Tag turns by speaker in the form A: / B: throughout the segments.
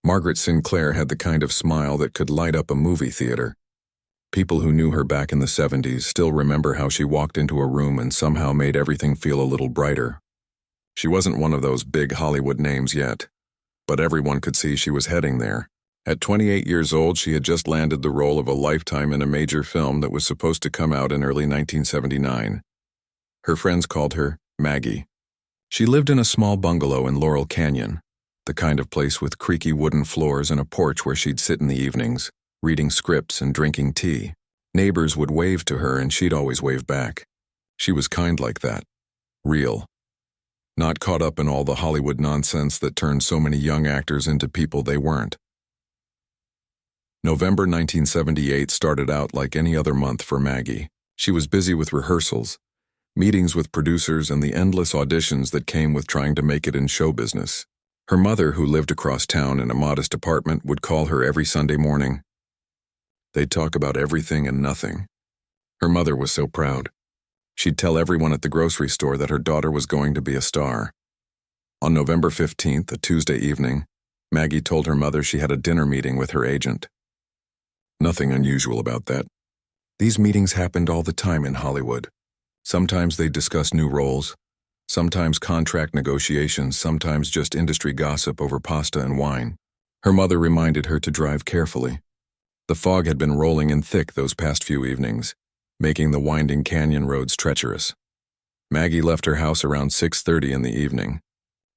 A: Margaret Sinclair had the kind of smile that could light up a movie theater. People who knew her back in the 70s still remember how she walked into a room and somehow made everything feel a little brighter. She wasn't one of those big Hollywood names yet, but everyone could see she was heading there. At 28 years old, she had just landed the role of a lifetime in a major film that was supposed to come out in early 1979. Her friends called her Maggie. She lived in a small bungalow in Laurel Canyon, the kind of place with creaky wooden floors and a porch where she'd sit in the evenings, reading scripts and drinking tea. Neighbors would wave to her and she'd always wave back. She was kind like that. Real. Not caught up in all the Hollywood nonsense that turned so many young actors into people they weren't. November 1978 started out like any other month for Maggie. She was busy with rehearsals, meetings with producers, and the endless auditions that came with trying to make it in show business. Her mother, who lived across town in a modest apartment, would call her every Sunday morning. They'd talk about everything and nothing. Her mother was so proud. She'd tell everyone at the grocery store that her daughter was going to be a star. On November 15th, a Tuesday evening, Maggie told her mother she had a dinner meeting with her agent. Nothing unusual about that. These meetings happened all the time in Hollywood. Sometimes they'd discuss new roles, sometimes contract negotiations, sometimes just industry gossip over pasta and wine. Her mother reminded her to drive carefully. The fog had been rolling in thick those past few evenings, making the winding canyon roads treacherous. Maggie left her house around 6:30 in the evening.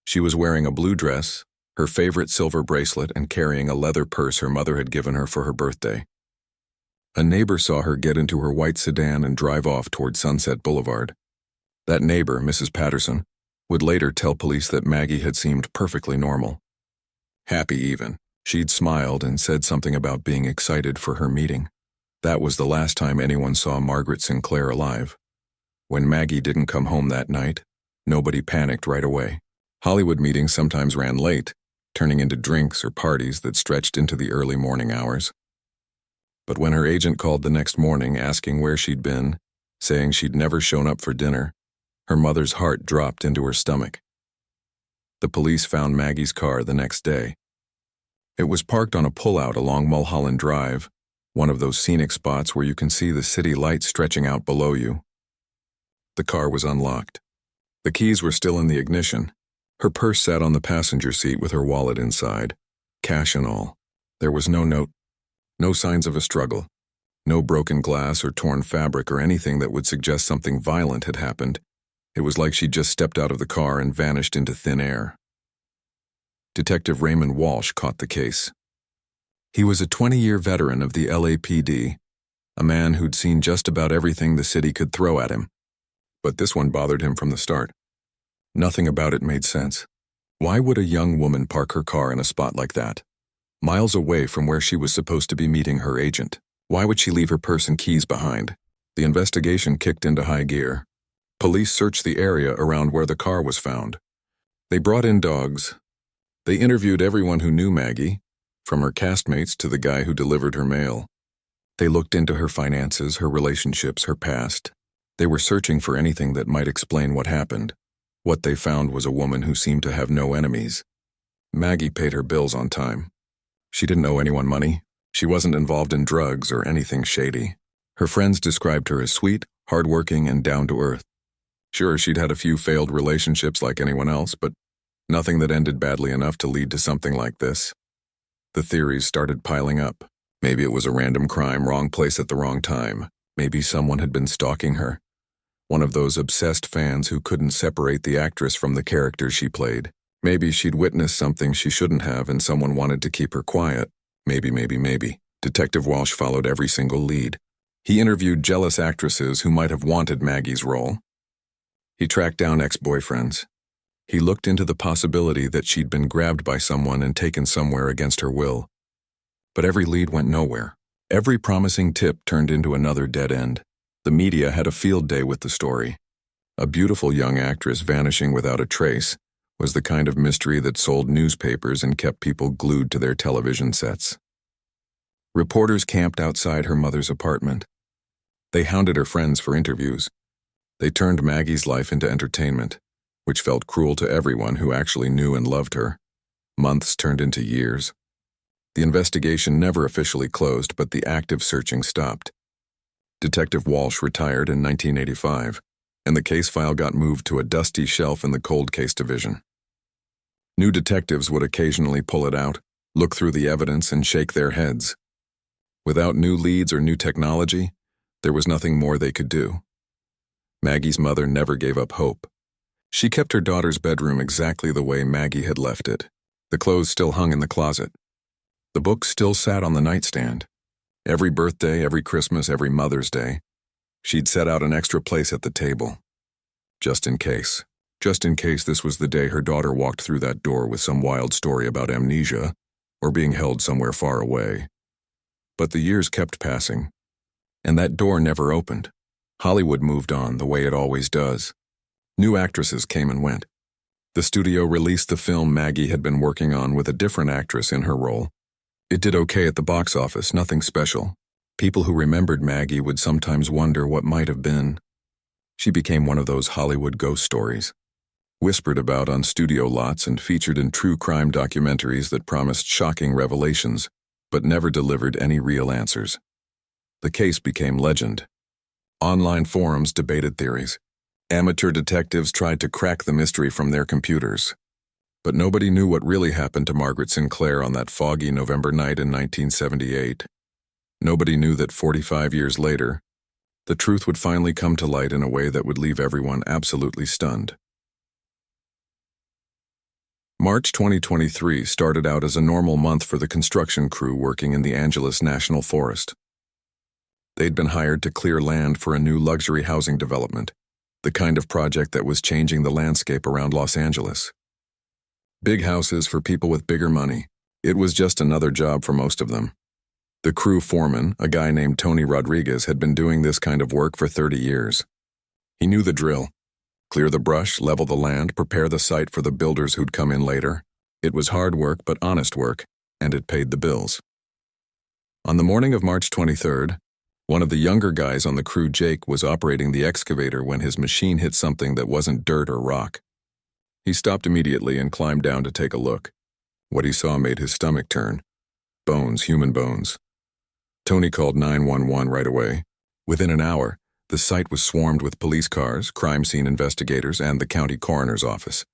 A: She was wearing a blue dress, her favorite silver bracelet, and carrying a leather purse her mother had given her for her birthday. A neighbor saw her get into her white sedan and drive off toward Sunset Boulevard. That neighbor, Mrs. Patterson, would later tell police that Maggie had seemed perfectly normal. Happy even. She'd smiled and said something about being excited for her meeting. That was the last time anyone saw Margaret Sinclair alive. When Maggie didn't come home that night, nobody panicked right away. Hollywood meetings sometimes ran late, turning into drinks or parties that stretched into the early morning hours. But when her agent called the next morning asking where she'd been, saying she'd never shown up for dinner, her mother's heart dropped into her stomach. The police found Maggie's car the next day. It was parked on a pullout along Mulholland Drive, one of those scenic spots where you can see the city lights stretching out below you. The car was unlocked. The keys were still in the ignition. Her purse sat on the passenger seat with her wallet inside, cash and all. There was no note, no signs of a struggle, no broken glass or torn fabric or anything that would suggest something violent had happened. It was like she'd just stepped out of the car and vanished into thin air. Detective Raymond Walsh caught the case. He was a 20-year veteran of the LAPD, a man who'd seen just about everything the city could throw at him. But this one bothered him from the start. Nothing about it made sense. Why would a young woman park her car in a spot like that, miles away from where she was supposed to be meeting her agent? Why would she leave her purse and keys behind? The investigation kicked into high gear. Police searched the area around where the car was found. They brought in dogs. They interviewed everyone who knew Maggie, from her castmates to the guy who delivered her mail. They looked into her finances, her relationships, her past. They were searching for anything that might explain what happened. What they found was a woman who seemed to have no enemies. Maggie paid her bills on time. She didn't owe anyone money. She wasn't involved in drugs or anything shady. Her friends described her as sweet, hardworking, and down-to-earth. Sure, she'd had a few failed relationships like anyone else, but nothing that ended badly enough to lead to something like this. The theories started piling up. Maybe it was a random crime, wrong place at the wrong time. Maybe someone had been stalking her. One of those obsessed fans who couldn't separate the actress from the character she played. Maybe she'd witnessed something she shouldn't have and someone wanted to keep her quiet. Maybe. Detective Walsh followed every single lead. He interviewed jealous actresses who might have wanted Maggie's role. He tracked down ex-boyfriends. He looked into the possibility that she'd been grabbed by someone and taken somewhere against her will. But every lead went nowhere. Every promising tip turned into another dead end. The media had a field day with the story. A beautiful young actress vanishing without a trace was the kind of mystery that sold newspapers and kept people glued to their television sets. Reporters camped outside her mother's apartment. They hounded her friends for interviews. They turned Maggie's life into entertainment, which felt cruel to everyone who actually knew and loved her. Months turned into years. The investigation never officially closed, but the active searching stopped. Detective Walsh retired in 1985, and the case file got moved to a dusty shelf in the cold case division. New detectives would occasionally pull it out, look through the evidence, and shake their heads. Without new leads or new technology, there was nothing more they could do. Maggie's mother never gave up hope. She kept her daughter's bedroom exactly the way Maggie had left it. The clothes still hung in the closet. The books still sat on the nightstand. Every birthday, every Christmas, every Mother's Day, she'd set out an extra place at the table. Just in case. Just in case this was the day her daughter walked through that door with some wild story about amnesia or being held somewhere far away. But the years kept passing, and that door never opened. Hollywood moved on the way it always does. New actresses came and went. The studio released the film Maggie had been working on with a different actress in her role. It did okay at the box office, nothing special. People who remembered Maggie would sometimes wonder what might have been. She became one of those Hollywood ghost stories, whispered about on studio lots and featured in true crime documentaries that promised shocking revelations, but never delivered any real answers. The case became legend. Online forums debated theories. Amateur detectives tried to crack the mystery from their computers. But nobody knew what really happened to Margaret Sinclair on that foggy November night in 1978. Nobody knew that 45 years later, the truth would finally come to light in a way that would leave everyone absolutely stunned. March 2023 started out as a normal month for the construction crew working in the Angeles National Forest. They'd been hired to clear land for a new luxury housing development, the kind of project that was changing the landscape around Los Angeles. Big houses for people with bigger money. It was just another job for most of them. The crew foreman, a guy named Tony Rodriguez, had been doing this kind of work for 30 years. He knew the drill. Clear the brush, level the land, prepare the site for the builders who'd come in later. It was hard work, but honest work, and it paid the bills. On the morning of March 23rd, one of the younger guys on the crew, Jake, was operating the excavator when his machine hit something that wasn't dirt or rock. He stopped immediately and climbed down to take a look. What he saw made his stomach turn. Bones, human bones. Tony called 911 right away. Within an hour, the site was swarmed with police cars, crime scene investigators, and the county coroner's office.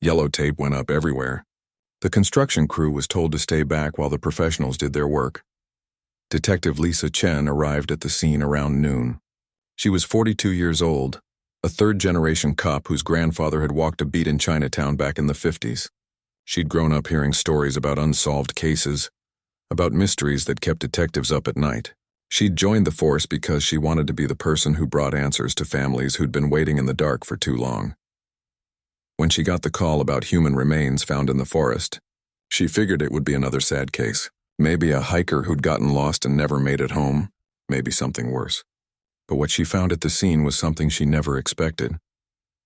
A: Yellow tape went up everywhere. The construction crew was told to stay back while the professionals did their work. Detective Lisa Chen arrived at the scene around noon. She was 42 years old, a third-generation cop whose grandfather had walked a beat in Chinatown back in the 50s. She'd grown up hearing stories about unsolved cases, about mysteries that kept detectives up at night. She'd joined the force because she wanted to be the person who brought answers to families who'd been waiting in the dark for too long. When she got the call about human remains found in the forest, she figured it would be another sad case. Maybe a hiker who'd gotten lost and never made it home, maybe something worse. But what she found at the scene was something she never expected.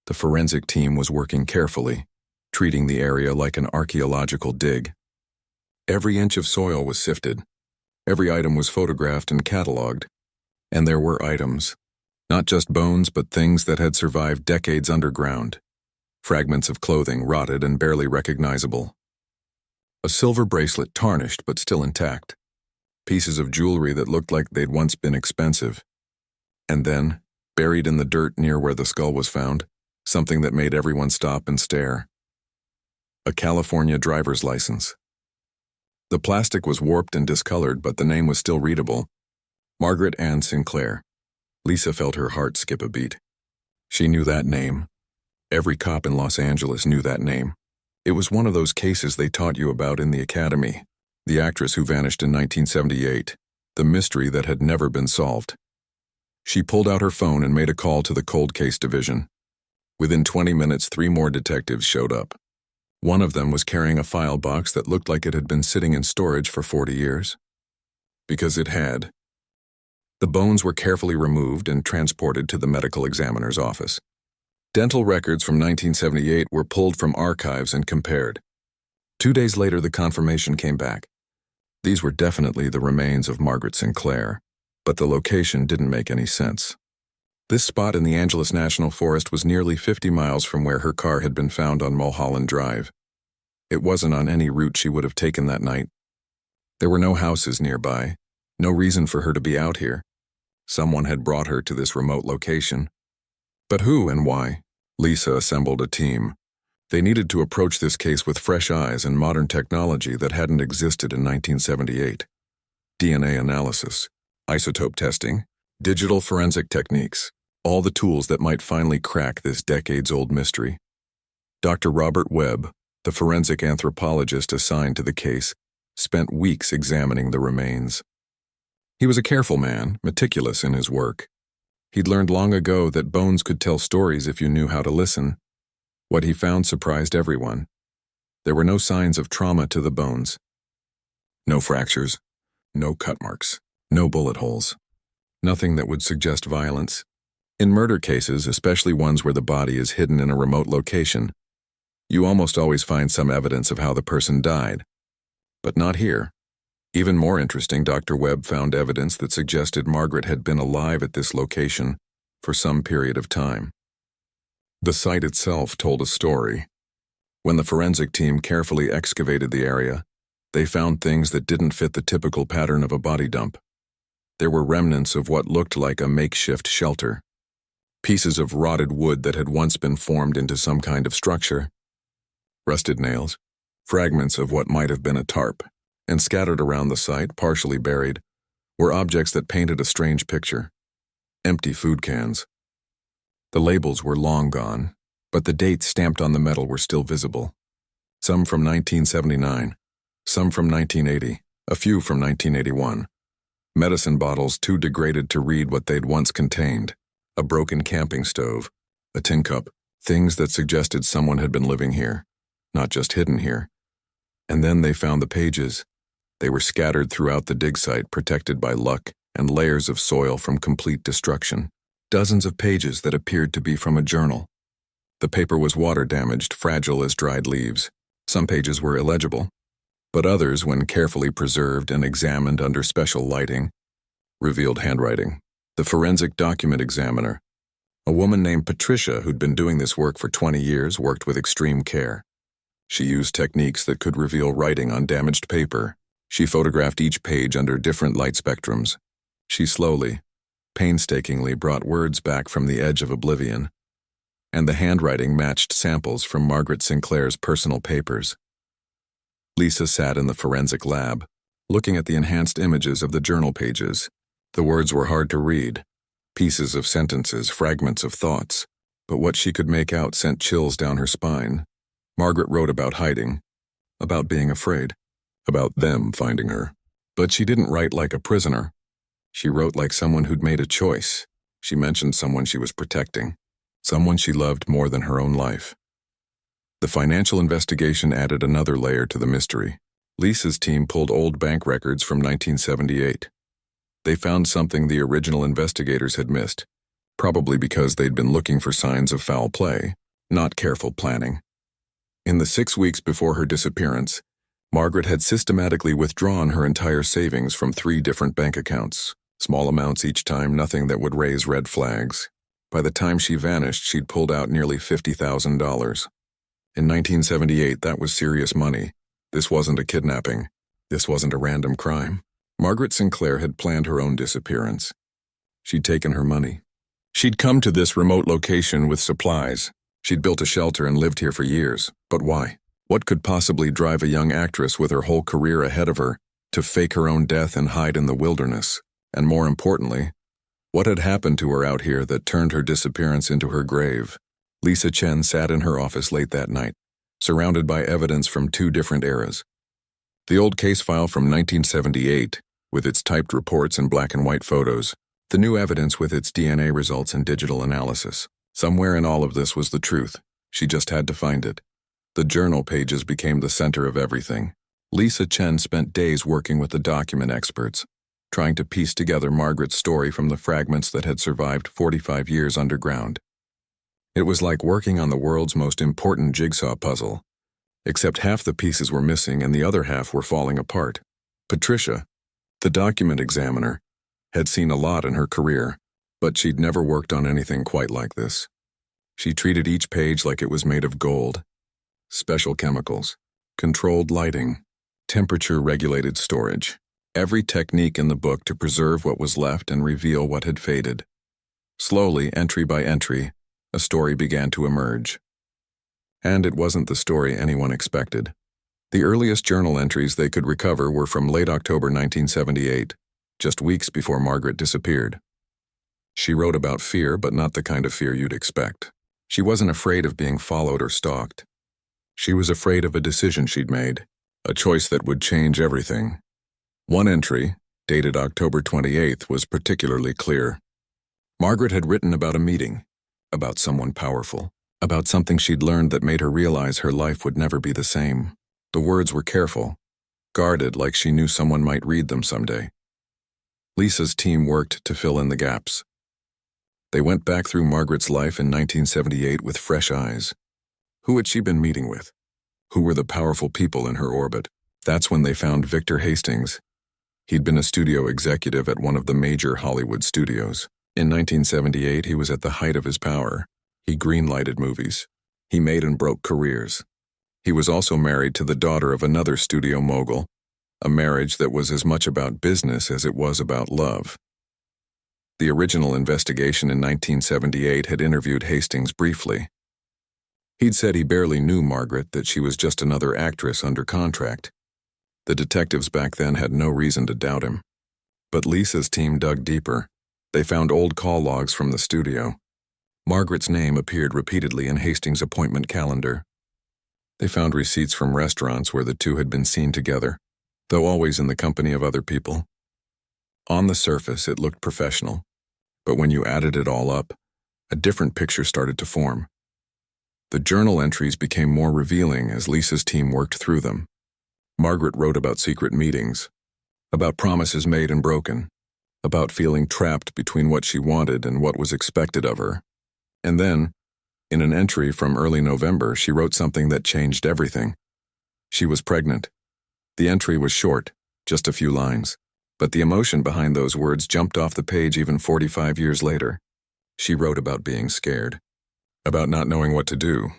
A: The forensic team was working carefully, treating the area like an archaeological dig. Every inch of soil was sifted. Every item was photographed and cataloged. And there were items. Not just bones, but things that had survived decades underground. Fragments of clothing rotted and barely recognizable. A silver bracelet tarnished but still intact. Pieces of jewelry that looked like they'd once been expensive. And then, buried in the dirt near where the skull was found, something that made everyone stop and stare. A California driver's license. The plastic was warped and discolored, but the name was still readable. Margaret Ann Sinclair. Lisa felt her heart skip a beat. She knew that name. Every cop in Los Angeles knew that name. It was one of those cases they taught you about in the academy. The actress who vanished in 1978. The mystery that had never been solved. She pulled out her phone and made a call to the cold case division. Within 20 minutes, 3 more detectives showed up. One of them was carrying a file box that looked like it had been sitting in storage for 40 years. Because it had. The bones were carefully removed and transported to the medical examiner's office. Dental records from 1978 were pulled from archives and compared. 2 days later, the confirmation came back. These were definitely the remains of Margaret Sinclair, but the location didn't make any sense. This spot in the Angeles National Forest was nearly 50 miles from where her car had been found on Mulholland Drive. It wasn't on any route she would have taken that night. There were no houses nearby, no reason for her to be out here. Someone had brought her to this remote location. But who and why? Lisa assembled a team. They needed to approach this case with fresh eyes and modern technology that hadn't existed in 1978. DNA analysis, isotope testing, digital forensic techniques, all the tools that might finally crack this decades-old mystery. Dr. Robert Webb, the forensic anthropologist assigned to the case, spent weeks examining the remains. He was a careful man, meticulous in his work. He'd learned long ago that bones could tell stories if you knew how to listen. What he found surprised everyone. There were no signs of trauma to the bones. No fractures, no cut marks, no bullet holes. Nothing that would suggest violence. In murder cases, especially ones where the body is hidden in a remote location, you almost always find some evidence of how the person died. But not here. Even more interesting, Dr. Webb found evidence that suggested Margaret had been alive at this location for some period of time. The site itself told a story. When the forensic team carefully excavated the area, they found things that didn't fit the typical pattern of a body dump. There were remnants of what looked like a makeshift shelter. Pieces of rotted wood that had once been formed into some kind of structure. Rusted nails, fragments of what might have been a tarp, and scattered around the site, partially buried, were objects that painted a strange picture. Empty food cans. The labels were long gone, but the dates stamped on the metal were still visible. Some from 1979, some from 1980, a few from 1981. Medicine bottles too degraded to read what they'd once contained. A broken camping stove, a tin cup, things that suggested someone had been living here, not just hidden here. And then they found the pages. They were scattered throughout the dig site, protected by luck and layers of soil from complete destruction. Dozens of pages that appeared to be from a journal. The paper was water-damaged, fragile as dried leaves. Some pages were illegible, but others, when carefully preserved and examined under special lighting, revealed handwriting. The forensic document examiner, a woman named Patricia who'd been doing this work for 20 years, worked with extreme care. She used techniques that could reveal writing on damaged paper. She photographed each page under different light spectrums. She slowly, painstakingly brought words back from the edge of oblivion, and the handwriting matched samples from Margaret Sinclair's personal papers. Lisa sat in the forensic lab, looking at the enhanced images of the journal pages. The words were hard to read, pieces of sentences, fragments of thoughts, but what she could make out sent chills down her spine. Margaret wrote about hiding, about being afraid, about them finding her. But she didn't write like a prisoner. She wrote like someone who'd made a choice. She mentioned someone she was protecting, someone she loved more than her own life. The financial investigation added another layer to the mystery. Lisa's team pulled old bank records from 1978. They found something the original investigators had missed, probably because they'd been looking for signs of foul play, not careful planning. In the 6 weeks before her disappearance, Margaret had systematically withdrawn her entire savings from 3 different bank accounts, small amounts each time, nothing that would raise red flags. By the time she vanished, she'd pulled out nearly $50,000. In 1978, that was serious money. This wasn't a kidnapping. This wasn't a random crime. Margaret Sinclair had planned her own disappearance. She'd taken her money. She'd come to this remote location with supplies. She'd built a shelter and lived here for years. But why? What could possibly drive a young actress with her whole career ahead of her to fake her own death and hide in the wilderness? And more importantly, what had happened to her out here that turned her disappearance into her grave? Lisa Chen sat in her office late that night, surrounded by evidence from 2 different eras. The old case file from 1978, with its typed reports and black and white photos. The new evidence with its DNA results and digital analysis. Somewhere in all of this was the truth. She just had to find it. The journal pages became the center of everything. Lisa Chen spent days working with the document experts, trying to piece together Margaret's story from the fragments that had survived 45 years underground. It was like working on the world's most important jigsaw puzzle, except half the pieces were missing and the other half were falling apart. Patricia, the document examiner, had seen a lot in her career, but she'd never worked on anything quite like this. She treated each page like it was made of gold. Special chemicals, controlled lighting, temperature-regulated storage. Every technique in the book to preserve what was left and reveal what had faded. Slowly, entry by entry, a story began to emerge. And it wasn't the story anyone expected. The earliest journal entries they could recover were from late October 1978, just weeks before Margaret disappeared. She wrote about fear, but not the kind of fear you'd expect. She wasn't afraid of being followed or stalked. She was afraid of a decision she'd made, a choice that would change everything. One entry, dated October 28th, was particularly clear. Margaret had written about a meeting, about someone powerful, about something she'd learned that made her realize her life would never be the same. The words were careful, guarded like she knew someone might read them someday. Lisa's team worked to fill in the gaps. They went back through Margaret's life in 1978 with fresh eyes. Who had she been meeting with? Who were the powerful people in her orbit? That's when they found Victor Hastings. He'd been a studio executive at one of the major Hollywood studios. In 1978, he was at the height of his power. He greenlighted movies. He made and broke careers. He was also married to the daughter of another studio mogul, a marriage that was as much about business as it was about love. The original investigation in 1978 had interviewed Hastings briefly. He'd said he barely knew Margaret, that she was just another actress under contract. The detectives back then had no reason to doubt him. But Lisa's team dug deeper. They found old call logs from the studio. Margaret's name appeared repeatedly in Hastings' appointment calendar. They found receipts from restaurants where the two had been seen together, though always in the company of other people. On the surface, it looked professional. But when you added it all up, a different picture started to form. The journal entries became more revealing as Lisa's team worked through them. Margaret wrote about secret meetings, about promises made and broken, about feeling trapped between what she wanted and what was expected of her. And then, in an entry from early November, she wrote something that changed everything. She was pregnant. The entry was short, just a few lines. But the emotion behind those words jumped off the page even 45 years later. She wrote about being scared, about not knowing what to do,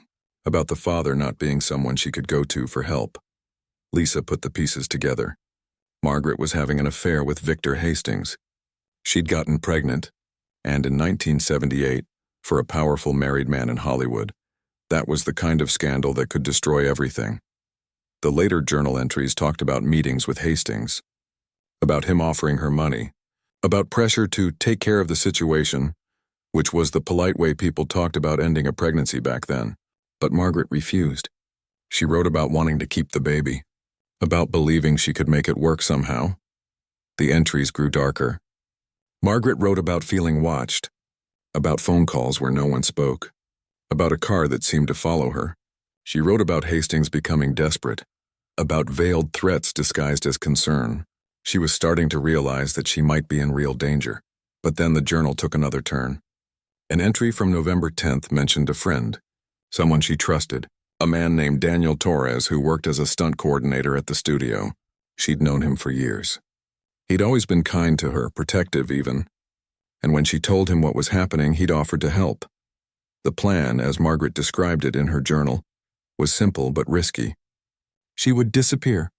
A: about the father not being someone she could go to for help. Lisa put the pieces together. Margaret was having an affair with Victor Hastings. She'd gotten pregnant, and in 1978, for a powerful married man in Hollywood, that was the kind of scandal that could destroy everything. The later journal entries talked about meetings with Hastings, about him offering her money, about pressure to take care of the situation, which was the polite way people talked about ending a pregnancy back then. But Margaret refused. She wrote about wanting to keep the baby, about believing she could make it work somehow. The entries grew darker. Margaret wrote about feeling watched, about phone calls where no one spoke, about a car that seemed to follow her. She wrote about Hastings becoming desperate, about veiled threats disguised as concern. She was starting to realize that she might be in real danger. But then the journal took another turn. An entry from November 10th mentioned a friend, someone she trusted, a man named Daniel Torres who worked as a stunt coordinator at the studio. She'd known him for years. He'd always been kind to her, protective even. And when she told him what was happening, he'd offered to help. The plan, as Margaret described it in her journal, was simple but risky. She would disappear,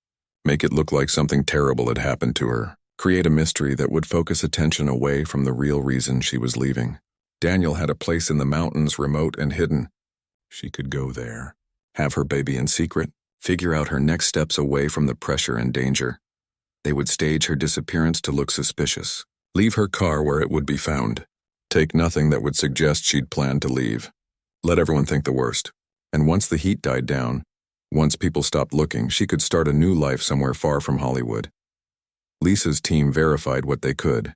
A: make it look like something terrible had happened to her, create a mystery that would focus attention away from the real reason she was leaving. Daniel had a place in the mountains, remote and hidden. She could go there, have her baby in secret, figure out her next steps away from the pressure and danger. They would stage her disappearance to look suspicious, leave her car where it would be found, take nothing that would suggest she'd planned to leave, let everyone think the worst. And once the heat died down, once people stopped looking, she could start a new life somewhere far from Hollywood. Lisa's team verified what they could.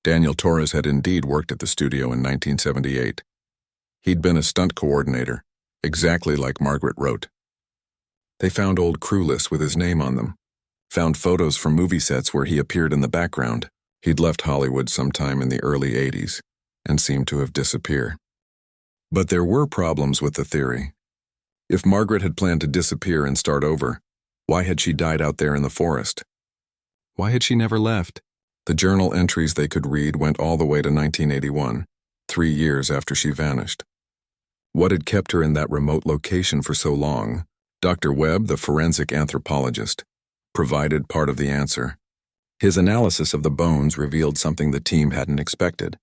A: Daniel Torres had indeed worked at the studio in 1978. He'd been a stunt coordinator, exactly like Margaret wrote. They found old crew lists with his name on them, found photos from movie sets where he appeared in the background. He'd left Hollywood sometime in the early 80s and seemed to have disappeared. But there were problems with the theory. If Margaret had planned to disappear and start over, why had she died out there in the forest? Why had she never left? The journal entries they could read went all the way to 1981, 3 years after she vanished. What had kept her in that remote location for so long? Dr. Webb, the forensic anthropologist, provided part of the answer. His analysis of the bones revealed something the team hadn't expected.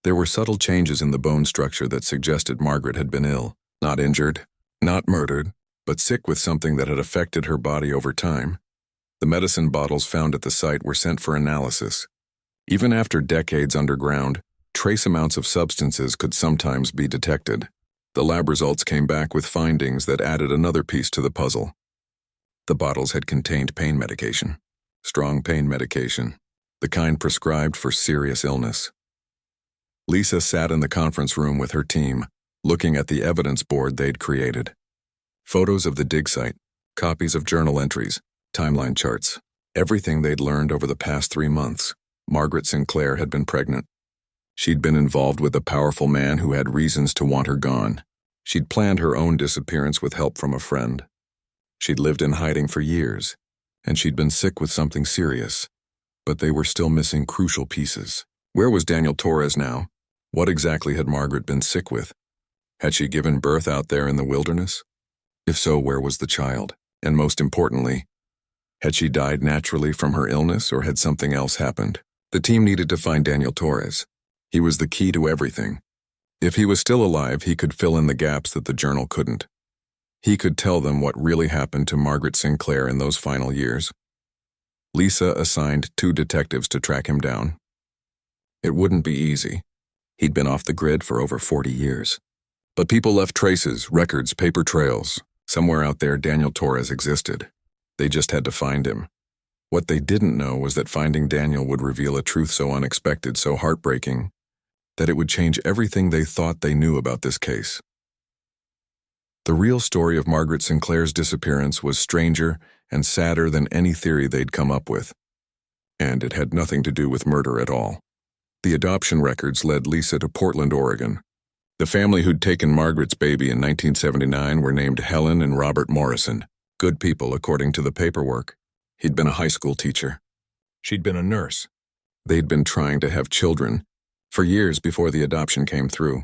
A: There were subtle changes in the bone structure that suggested Margaret had been ill, not injured, not murdered, but sick with something that had affected her body over time. The medicine bottles found at the site were sent for analysis. Even after decades underground, trace amounts of substances could sometimes be detected. The lab results came back with findings that added another piece to the puzzle. The bottles had contained pain medication. Strong pain medication, the kind prescribed for serious illness. Lisa sat in the conference room with her team, looking at the evidence board they'd created. Photos of the dig site, copies of journal entries, timeline charts, everything they'd learned over the past 3 months. Margaret Sinclair had been pregnant. She'd been involved with a powerful man who had reasons to want her gone. She'd planned her own disappearance with help from a friend. She'd lived in hiding for years, and she'd been sick with something serious. But they were still missing crucial pieces. Where was Daniel Torres now? What exactly had Margaret been sick with? Had she given birth out there in the wilderness? If so, where was the child? And most importantly, had she died naturally from her illness or had something else happened? The team needed to find Daniel Torres. He was the key to everything. If he was still alive, he could fill in the gaps that the journal couldn't. He could tell them what really happened to Margaret Sinclair in those final years. Lisa assigned 2 detectives to track him down. It wouldn't be easy. He'd been off the grid for over 40 years. But people left traces, records, paper trails. Somewhere out there, Daniel Torres existed. They just had to find him. What they didn't know was that finding Daniel would reveal a truth so unexpected, so heartbreaking, that it would change everything they thought they knew about this case. The real story of Margaret Sinclair's disappearance was stranger and sadder than any theory they'd come up with. And it had nothing to do with murder at all. The adoption records led Lisa to Portland, Oregon. The family who'd taken Margaret's baby in 1979 were named Helen and Robert Morrison. Good people, according to the paperwork. He'd been a high school teacher. She'd been a nurse. They'd been trying to have children for years before the adoption came through.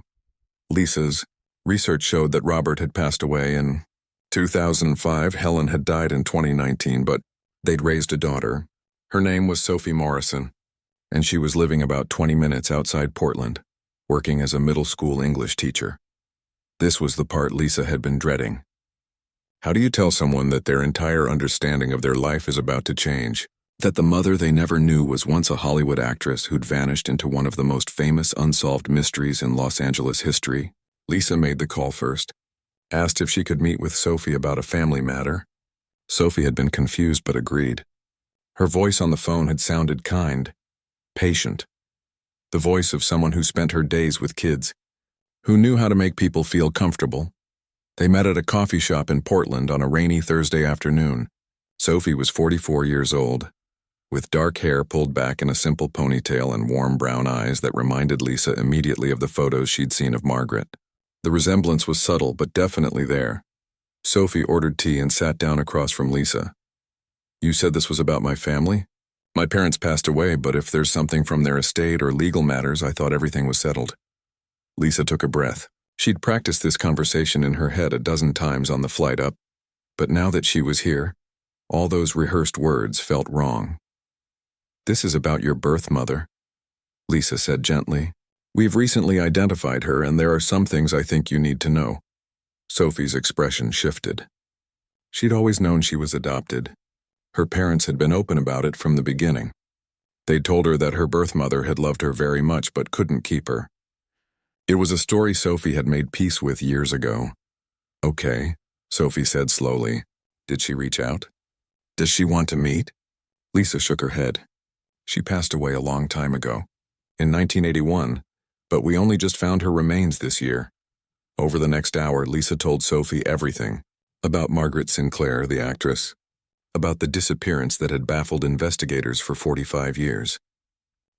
A: Lisa's research showed that Robert had passed away in 2005. Helen had died in 2019, but they'd raised a daughter. Her name was Sophie Morrison, and she was living about 20 minutes outside Portland, working as a middle school English teacher. This was the part Lisa had been dreading. How do you tell someone that their entire understanding of their life is about to change? That the mother they never knew was once a Hollywood actress who'd vanished into one of the most famous unsolved mysteries in Los Angeles history? Lisa made the call first, asked if she could meet with Sophie about a family matter. Sophie had been confused but agreed. Her voice on the phone had sounded kind, patient. The voice of someone who spent her days with kids, who knew how to make people feel comfortable. They met at a coffee shop in Portland on a rainy Thursday afternoon. Sophie was 44 years old, with dark hair pulled back in a simple ponytail and warm brown eyes that reminded Lisa immediately of the photos she'd seen of Margaret. The resemblance was subtle but definitely there. Sophie ordered tea and sat down across from Lisa. "You said this was about my family? My parents passed away, but if there's something from their estate or legal matters, I thought everything was settled." Lisa took a breath. She'd practiced this conversation in her head a dozen times on the flight up, but now that she was here, all those rehearsed words felt wrong. "This is about your birth mother," Lisa said gently. "We've recently identified her, and there are some things I think you need to know." Sophie's expression shifted. She'd always known she was adopted. Her parents had been open about it from the beginning. They'd told her that her birth mother had loved her very much but couldn't keep her. It was a story Sophie had made peace with years ago. "Okay," Sophie said slowly. "Did she reach out? Does she want to meet?" Lisa shook her head. "She passed away a long time ago, in 1981, but we only just found her remains this year." Over the next hour, Lisa told Sophie everything. About Margaret Sinclair, the actress. About the disappearance that had baffled investigators for 45 years.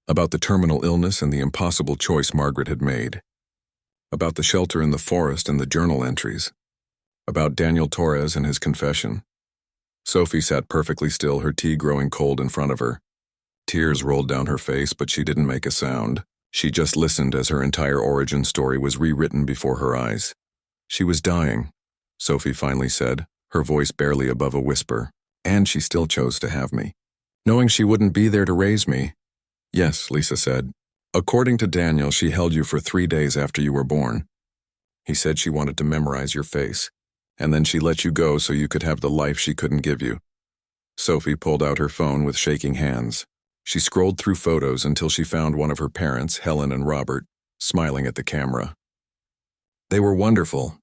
A: About the terminal illness and the impossible choice Margaret had made. About the shelter in the forest and the journal entries. About Daniel Torres and his confession. Sophie sat perfectly still, her tea growing cold in front of her. Tears rolled down her face, but she didn't make a sound. She just listened as her entire origin story was rewritten before her eyes. "She was dying," Sophie finally said, her voice barely above a whisper. And she still chose to have me, knowing she wouldn't be there to raise me. Yes, Lisa said. According to Daniel, she held you for 3 days after you were born. He said she wanted to memorize your face, and then she let you go so you could have the life she couldn't give you. Sophie pulled out her phone with shaking hands. She scrolled through photos until she found one of her parents, Helen and Robert, smiling at the camera. They were wonderful.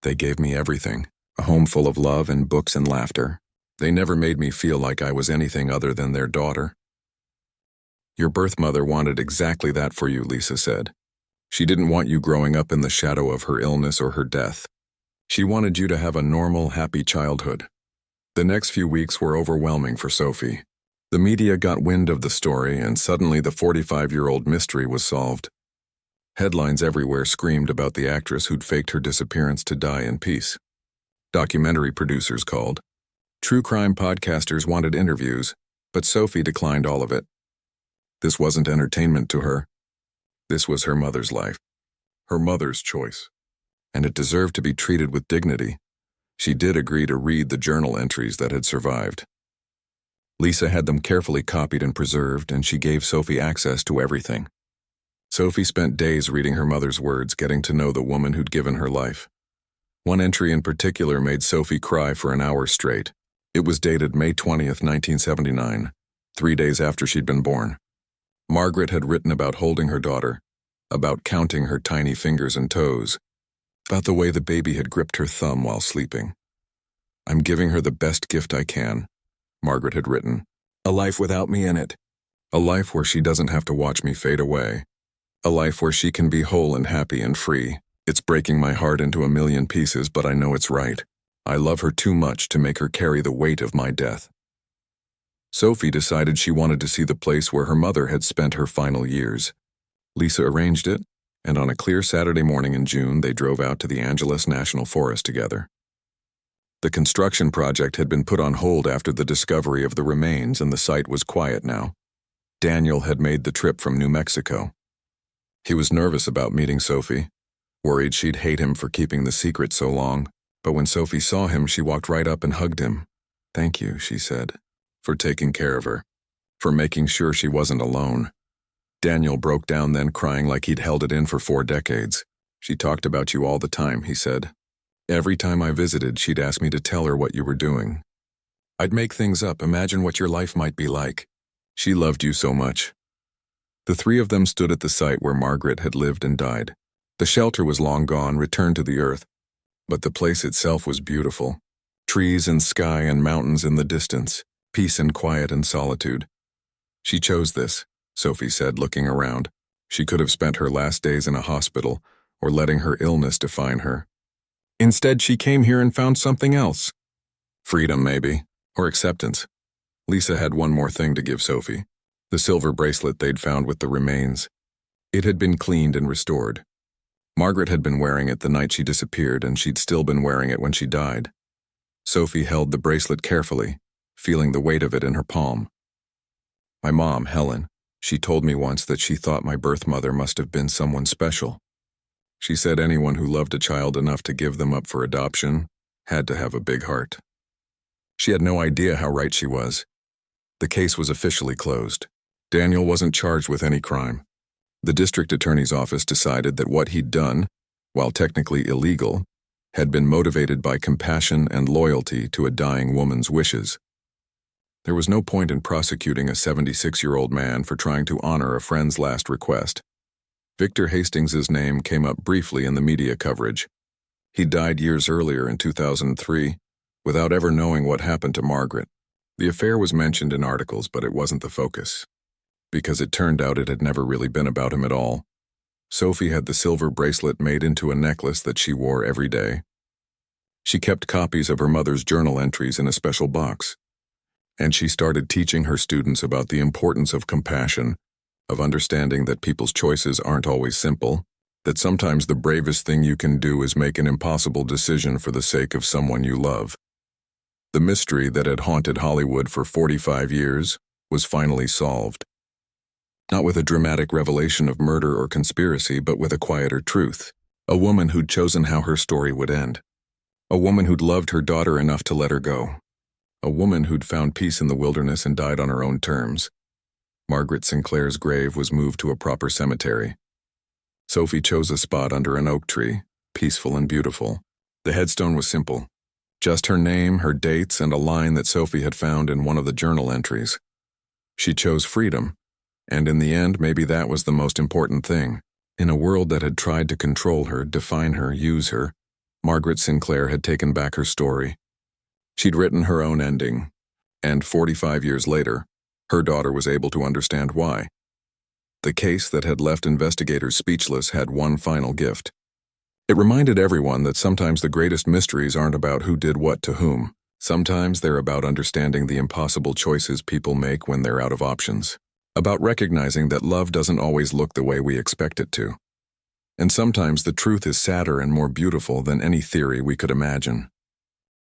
A: They gave me everything, a home full of love and books and laughter. They never made me feel like I was anything other than their daughter. Your birth mother wanted exactly that for you, Lisa said. She didn't want you growing up in the shadow of her illness or her death. She wanted you to have a normal, happy childhood. The next few weeks were overwhelming for Sophie. The media got wind of the story, and suddenly the 45-year-old mystery was solved. Headlines everywhere screamed about the actress who'd faked her disappearance to die in peace. Documentary producers called. True crime podcasters wanted interviews, but Sophie declined all of it. This wasn't entertainment to her. This was her mother's life, her mother's choice, and it deserved to be treated with dignity. She did agree to read the journal entries that had survived. Lisa had them carefully copied and preserved, and she gave Sophie access to everything. Sophie spent days reading her mother's words, getting to know the woman who'd given her life. One entry in particular made Sophie cry for an hour straight. It was dated May 20th, 1979, 3 days after she'd been born. Margaret had written about holding her daughter, about counting her tiny fingers and toes, about the way the baby had gripped her thumb while sleeping. I'm giving her the best gift I can, Margaret had written. A life without me in it. A life where she doesn't have to watch me fade away. A life where she can be whole and happy and free. It's breaking my heart into a million pieces, but I know it's right. I love her too much to make her carry the weight of my death. Sophie decided she wanted to see the place where her mother had spent her final years. Lisa arranged it, and on a clear Saturday morning in June, they drove out to the Angeles National Forest together. The construction project had been put on hold after the discovery of the remains, and the site was quiet now. Daniel had made the trip from New Mexico. He was nervous about meeting Sophie, worried she'd hate him for keeping the secret so long, but when Sophie saw him, she walked right up and hugged him. "Thank you," she said, "for taking care of her, for making sure she wasn't alone." Daniel broke down then, crying like he'd held it in for 4 decades. "She talked about you all the time," he said. "Every time I visited, she'd ask me to tell her what you were doing. I'd make things up, imagine what your life might be like. She loved you so much." The 3 of them stood at the site where Margaret had lived and died. The shelter was long gone, returned to the earth, but the place itself was beautiful. Trees and sky and mountains in the distance, peace and quiet and solitude. "She chose this," Sophie said, looking around. She could have spent her last days in a hospital or letting her illness define her. Instead, she came here and found something else. Freedom, maybe, or acceptance. Lisa had one more thing to give Sophie, the silver bracelet they'd found with the remains. It had been cleaned and restored. Margaret had been wearing it the night she disappeared, and she'd still been wearing it when she died. Sophie held the bracelet carefully, feeling the weight of it in her palm. "My mom, Helen, she told me once that she thought my birth mother must have been someone special. She said anyone who loved a child enough to give them up for adoption had to have a big heart." She had no idea how right she was. The case was officially closed. Daniel wasn't charged with any crime. The district attorney's office decided that what he'd done, while technically illegal, had been motivated by compassion and loyalty to a dying woman's wishes. There was no point in prosecuting a 76-year-old man for trying to honor a friend's last request. Victor Hastings's name came up briefly in the media coverage. He died years earlier in 2003, without ever knowing what happened to Margaret. The affair was mentioned in articles, but it wasn't the focus, because it turned out it had never really been about him at all. Sophie had the silver bracelet made into a necklace that she wore every day. She kept copies of her mother's journal entries in a special box, and she started teaching her students about the importance of compassion, of understanding that people's choices aren't always simple, that sometimes the bravest thing you can do is make an impossible decision for the sake of someone you love. The mystery that had haunted Hollywood for 45 years was finally solved. Not with a dramatic revelation of murder or conspiracy, but with a quieter truth. A woman who'd chosen how her story would end. A woman who'd loved her daughter enough to let her go. a woman who'd found peace in the wilderness and died on her own terms. Margaret Sinclair's grave was moved to a proper cemetery. Sophie chose a spot under an oak tree, peaceful and beautiful. The headstone was simple. Just her name, her dates, and a line that Sophie had found in one of the journal entries. She chose freedom, and in the end, maybe that was the most important thing. In a world that had tried to control her, define her, use her, Margaret Sinclair had taken back her story. She'd written her own ending, and 45 years later, her daughter was able to understand why. The case that had left investigators speechless had one final gift. It reminded everyone that sometimes the greatest mysteries aren't about who did what to whom. Sometimes they're about understanding the impossible choices people make when they're out of options. About recognizing that love doesn't always look the way we expect it to. And sometimes the truth is sadder and more beautiful than any theory we could imagine.